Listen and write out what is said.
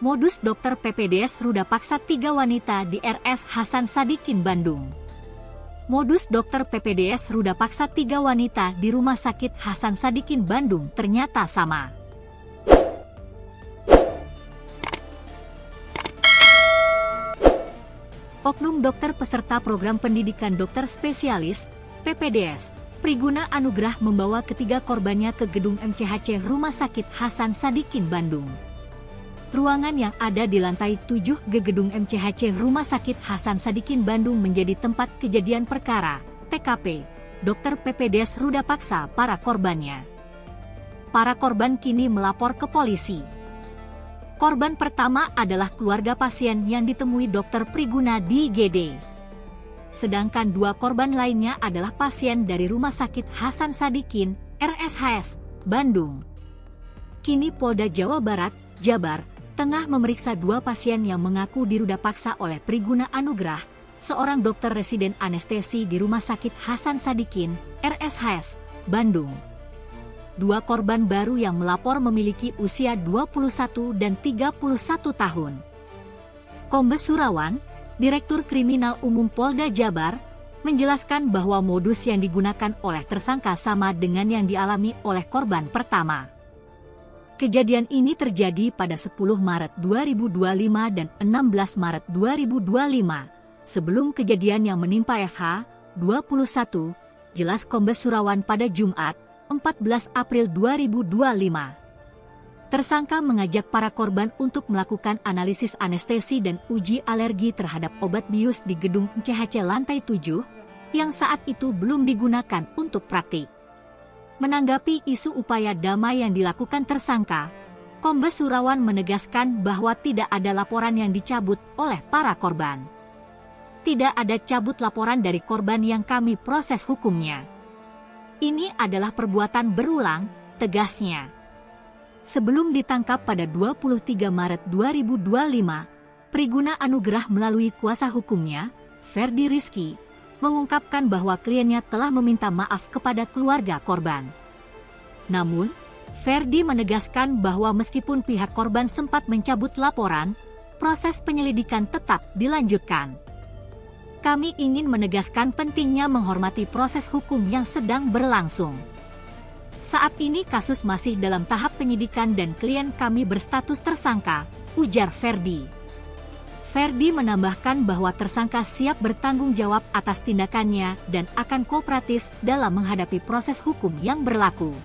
Modus dokter PPDS ruda paksa 3 wanita di RS Hasan Sadikin, Bandung. Modus dokter PPDS ruda paksa 3 wanita di Rumah Sakit Hasan Sadikin, Bandung ternyata sama. Oknum dokter peserta program pendidikan dokter spesialis, PPDS, Priguna Anugrah membawa ketiga korbannya ke gedung MCHC Rumah Sakit Hasan Sadikin, Bandung. Ruangan yang ada di lantai 7 gedung MCHC Rumah Sakit Hasan Sadikin, Bandung menjadi tempat kejadian perkara, TKP, dokter PPDS ruda paksa para korbannya. Para korban kini melapor ke polisi. Korban pertama adalah keluarga pasien yang ditemui dokter Priguna di IGD. Sedangkan 2 korban lainnya adalah pasien dari Rumah Sakit Hasan Sadikin, RSHS, Bandung. Kini Polda Jawa Barat, Jabar, tengah memeriksa 2 pasien yang mengaku diruda paksa oleh Priguna Anugrah, seorang dokter residen anestesi di Rumah Sakit Hasan Sadikin, RSHS, Bandung. 2 korban baru yang melapor memiliki usia 21 dan 31 tahun. Kombes Surawan, Direktur Kriminal Umum Polda Jabar, menjelaskan bahwa modus yang digunakan oleh tersangka sama dengan yang dialami oleh korban pertama. Kejadian ini terjadi pada 10 Maret 2025 dan 16 Maret 2025, sebelum kejadian yang menimpa FH, 21, jelas Kombes Surawan pada Jumat, 14 April 2025. Tersangka mengajak para korban untuk melakukan analisis anestesi dan uji alergi terhadap obat bius di gedung MCHC lantai 7, yang saat itu belum digunakan untuk praktik. Menanggapi isu upaya damai yang dilakukan tersangka, Kombes Surawan menegaskan bahwa tidak ada laporan yang dicabut oleh para korban. Tidak ada cabut laporan dari korban yang kami proses hukumnya. Ini adalah perbuatan berulang, tegasnya. Sebelum ditangkap pada 23 Maret 2025, Priguna Anugrah melalui kuasa hukumnya, Ferdi Rizky, mengungkapkan bahwa kliennya telah meminta maaf kepada keluarga korban. Namun, Ferdi menegaskan bahwa meskipun pihak korban sempat mencabut laporan, proses penyelidikan tetap dilanjutkan. Kami ingin menegaskan pentingnya menghormati proses hukum yang sedang berlangsung. Saat ini kasus masih dalam tahap penyidikan dan klien kami berstatus tersangka, ujar Ferdi. Ferdi menambahkan bahwa tersangka siap bertanggung jawab atas tindakannya dan akan kooperatif dalam menghadapi proses hukum yang berlaku.